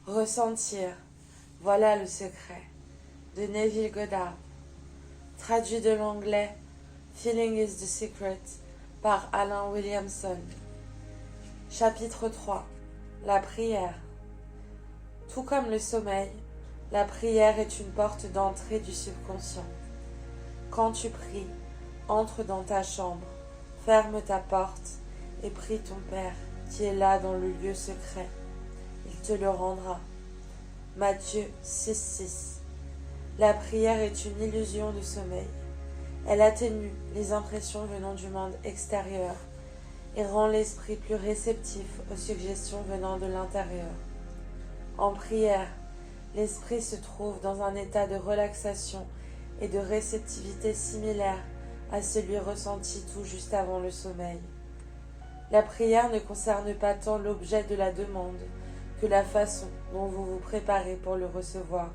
Ressentir, voilà le secret, de Neville Goddard. Traduit de l'anglais Feeling is the Secret par Alan Williamson. Chapitre 3. La prière. Tout comme le sommeil, la prière est une porte d'entrée du subconscient. Quand tu pries, entre dans ta chambre, ferme ta porte et prie ton Père qui est là dans le lieu secret. Il te le rendra. Matthieu 6,6. La prière est une illusion de sommeil. Elle atténue les impressions venant du monde extérieur et rend l'esprit plus réceptif aux suggestions venant de l'intérieur. En prière, l'esprit se trouve dans un état de relaxation et de réceptivité similaire à celui ressenti tout juste avant le sommeil. La prière ne concerne pas tant l'objet de la demande que la façon dont vous vous préparez pour le recevoir.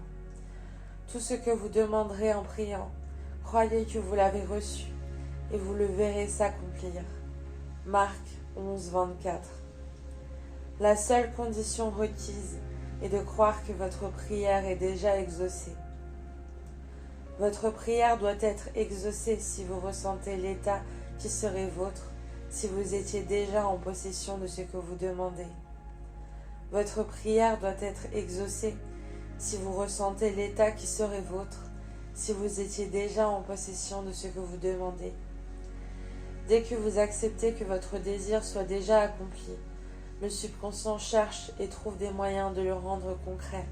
Tout ce que vous demanderez en priant, croyez que vous l'avez reçu et vous le verrez s'accomplir. Marc 11, 24. La seule condition requise est de croire que votre prière est déjà exaucée. Votre prière doit être exaucée si vous ressentez l'état qui serait vôtre si vous étiez déjà en possession de ce que vous demandez. Votre prière doit être exaucée si vous ressentez l'état qui serait vôtre si vous étiez déjà en possession de ce que vous demandez. Dès que vous acceptez que votre désir soit déjà accompli, le subconscient cherche et trouve des moyens de le rendre concret.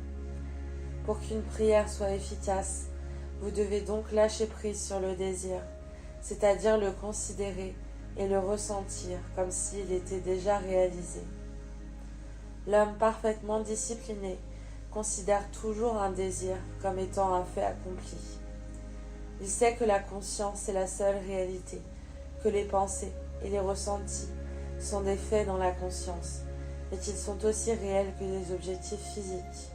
Pour qu'une prière soit efficace, vous devez donc lâcher prise sur le désir, c'est-à-dire le considérer et le ressentir comme s'il était déjà réalisé. L'homme parfaitement discipliné considère toujours un désir comme étant un fait accompli. Il sait que la conscience est la seule réalité, que les pensées et les ressentis sont des faits dans la conscience, et qu'ils sont aussi réels que des objectifs physiques.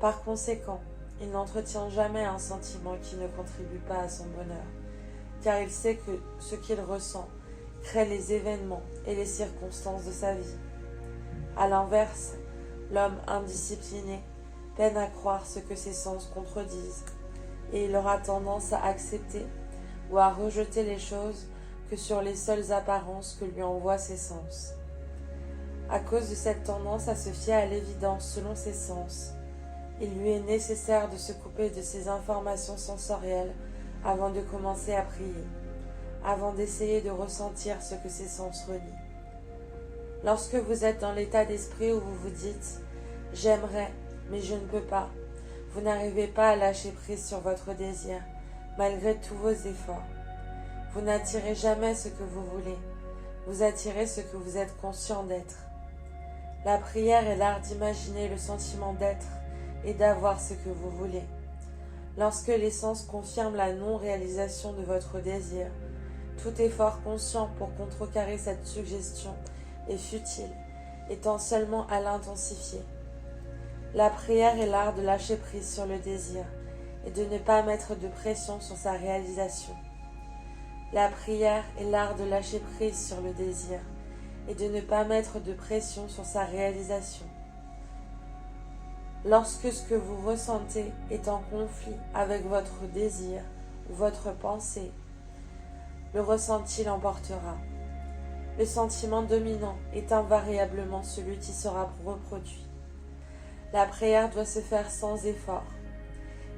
Par conséquent, il n'entretient jamais un sentiment qui ne contribue pas à son bonheur, car il sait que ce qu'il ressent crée les événements et les circonstances de sa vie. À l'inverse, l'homme indiscipliné peine à croire ce que ses sens contredisent, et il aura tendance à accepter ou à rejeter les choses que sur les seules apparences que lui envoient ses sens. À cause de cette tendance à se fier à l'évidence selon ses sens, il lui est nécessaire de se couper de ces informations sensorielles avant de commencer à prier, avant d'essayer de ressentir ce que ses sens relient. Lorsque vous êtes dans l'état d'esprit où vous vous dites « j'aimerais, mais je ne peux pas », vous n'arrivez pas à lâcher prise sur votre désir, malgré tous vos efforts. Vous n'attirez jamais ce que vous voulez, vous attirez ce que vous êtes conscient d'être. La prière est l'art d'imaginer le sentiment d'être et d'avoir ce que vous voulez. Lorsque les sens confirment la non-réalisation de votre désir, tout effort conscient pour contrecarrer cette suggestion est futile, étant seulement à l'intensifier. La prière est l'art de lâcher prise sur le désir et de ne pas mettre de pression sur sa réalisation. La prière est l'art de lâcher prise sur le désir et de ne pas mettre de pression sur sa réalisation. Lorsque ce que vous ressentez est en conflit avec votre désir ou votre pensée, le ressenti l'emportera. Le sentiment dominant est invariablement celui qui sera reproduit. La prière doit se faire sans effort.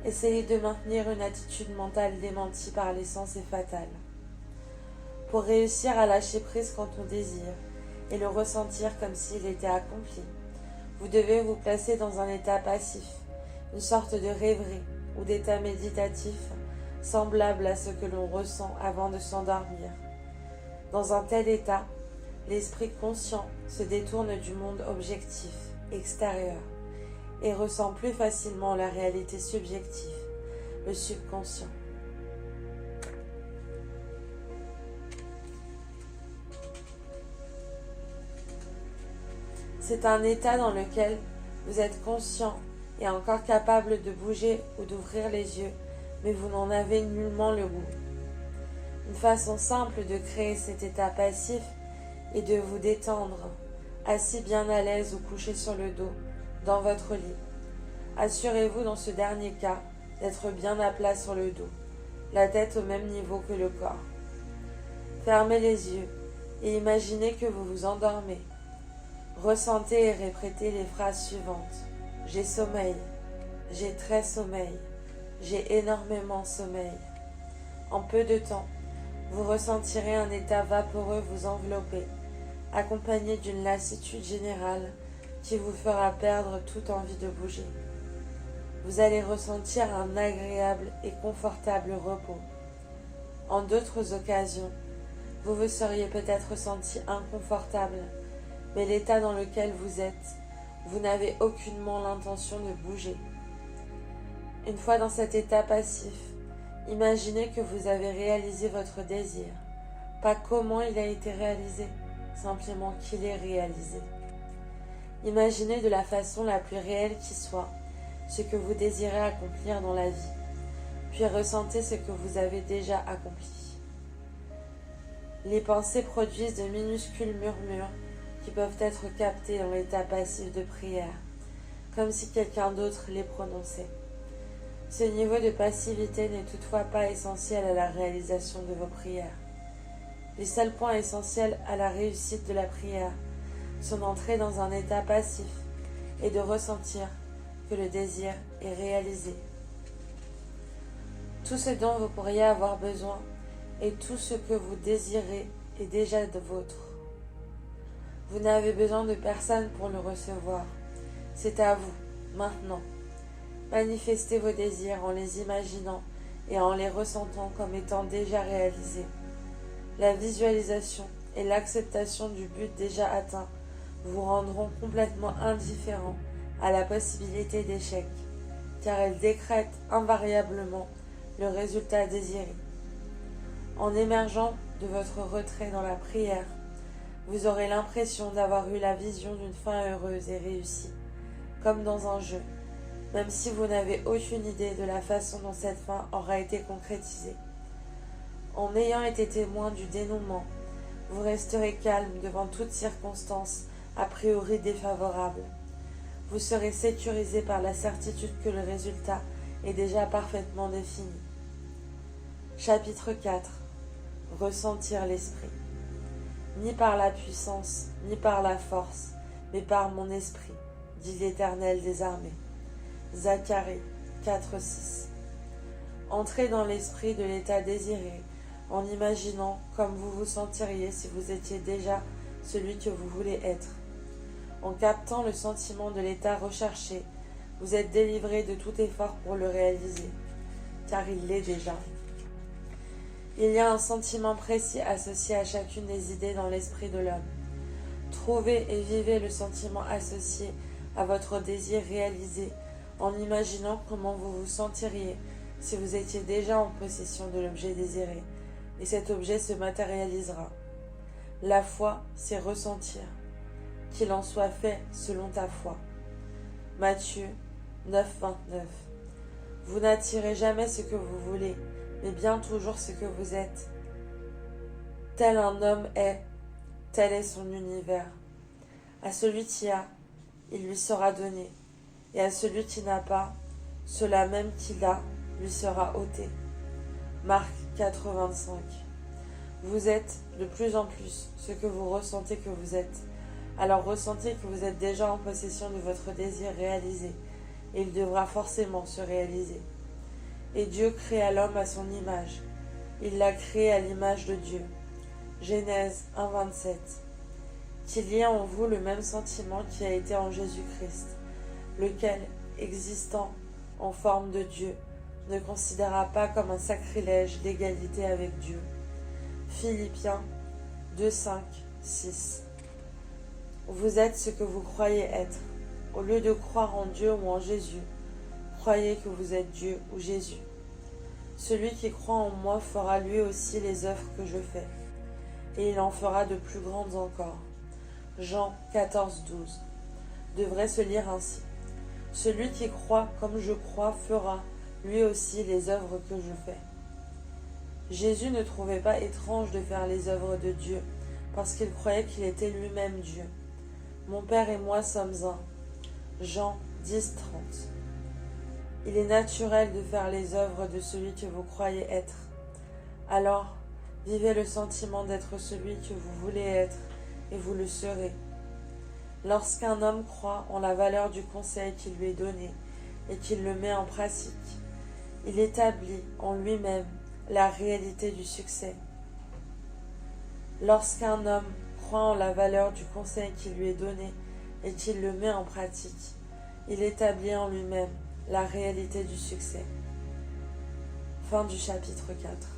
Essayez de maintenir une attitude mentale démentie par les sens est fatale. Pour réussir à lâcher prise quant au désir et le ressentir comme s'il était accompli, vous devez vous placer dans un état passif, une sorte de rêverie ou d'état méditatif semblable à ce que l'on ressent avant de s'endormir. Dans un tel état, l'esprit conscient se détourne du monde objectif, extérieur, et ressent plus facilement la réalité subjective, le subconscient. C'est un état dans lequel vous êtes conscient et encore capable de bouger ou d'ouvrir les yeux, mais vous n'en avez nullement le goût. Une façon simple de créer cet état passif est de vous détendre, assis bien à l'aise ou couché sur le dos, dans votre lit. Assurez-vous dans ce dernier cas d'être bien à plat sur le dos, la tête au même niveau que le corps. Fermez les yeux et imaginez que vous vous endormez. Ressentez et répétez les phrases suivantes. J'ai sommeil, j'ai très sommeil, j'ai énormément sommeil. En peu de temps, vous ressentirez un état vaporeux vous envelopper, accompagné d'une lassitude générale qui vous fera perdre toute envie de bouger. Vous allez ressentir un agréable et confortable repos. En d'autres occasions, vous vous seriez peut-être senti inconfortable, mais l'état dans lequel vous êtes, vous n'avez aucunement l'intention de bouger. Une fois dans cet état passif, imaginez que vous avez réalisé votre désir, pas comment il a été réalisé, simplement qu'il est réalisé. Imaginez de la façon la plus réelle qui soit ce que vous désirez accomplir dans la vie, puis ressentez ce que vous avez déjà accompli. Les pensées produisent de minuscules murmures qui peuvent être captés dans l'état passif de prière, comme si quelqu'un d'autre les prononçait. Ce niveau de passivité n'est toutefois pas essentiel à la réalisation de vos prières. Les seuls points essentiels à la réussite de la prière sont d'entrer dans un état passif et de ressentir que le désir est réalisé. Tout ce dont vous pourriez avoir besoin et tout ce que vous désirez est déjà de vôtre. Vous n'avez besoin de personne pour le recevoir. C'est à vous, maintenant. Manifestez vos désirs en les imaginant et en les ressentant comme étant déjà réalisés. La visualisation et l'acceptation du but déjà atteint vous rendront complètement indifférent à la possibilité d'échec, car elle décrète invariablement le résultat désiré. En émergeant de votre retrait dans la prière, vous aurez l'impression d'avoir eu la vision d'une fin heureuse et réussie, comme dans un jeu, même si vous n'avez aucune idée de la façon dont cette fin aura été concrétisée. En ayant été témoin du dénouement, vous resterez calme devant toute circonstance a priori défavorable. Vous serez sécurisé par la certitude que le résultat est déjà parfaitement défini. Chapitre 4. Ressentir l'esprit. Ni par la puissance, ni par la force, mais par mon esprit, dit l'Éternel des armées. Zacharie 4:6. Entrez dans l'esprit de l'état désiré, en imaginant comme vous vous sentiriez si vous étiez déjà celui que vous voulez être. En captant le sentiment de l'état recherché, vous êtes délivré de tout effort pour le réaliser, car il l'est déjà. Il y a un sentiment précis associé à chacune des idées dans l'esprit de l'homme. Trouvez et vivez le sentiment associé à votre désir réalisé en imaginant comment vous vous sentiriez si vous étiez déjà en possession de l'objet désiré, et cet objet se matérialisera. La foi, c'est ressentir. Qu'il en soit fait selon ta foi. Matthieu 9:29. Vous n'attirez jamais ce que vous voulez, mais bien toujours ce que vous êtes. Tel un homme est, tel est son univers. À celui qui a, il lui sera donné, et à celui qui n'a pas, cela même qu'il a lui sera ôté. Marc 4:25. Vous êtes de plus en plus ce que vous ressentez que vous êtes. Alors ressentez que vous êtes déjà en possession de votre désir réalisé, et il devra forcément se réaliser. Et Dieu créa l'homme à son image. Il l'a créé à l'image de Dieu. Genèse 1:27. Qu'il y ait en vous le même sentiment qui a été en Jésus-Christ, lequel, existant en forme de Dieu, ne considéra pas comme un sacrilège l'égalité avec Dieu. Philippiens 2:5-6. Vous êtes ce que vous croyez être. Au lieu de croire en Dieu ou en Jésus, croyez que vous êtes Dieu ou Jésus. Celui qui croit en moi fera lui aussi les œuvres que je fais, et il en fera de plus grandes encore. Jean 14:12 devrait se lire ainsi. Celui qui croit comme je crois fera lui aussi les œuvres que je fais. Jésus ne trouvait pas étrange de faire les œuvres de Dieu, parce qu'il croyait qu'il était lui-même Dieu. Mon Père et moi sommes un. Jean 10, 30. Il est naturel de faire les œuvres de celui que vous croyez être. Alors, vivez le sentiment d'être celui que vous voulez être, et vous le serez. Lorsqu'un homme croit en la valeur du conseil qui lui est donné et qu'il le met en pratique, il établit en lui-même la réalité du succès. Lorsqu'un homme croit en la valeur du conseil qui lui est donné et qu'il le met en pratique, il établit en lui-même la réalité du succès. Fin du chapitre 4.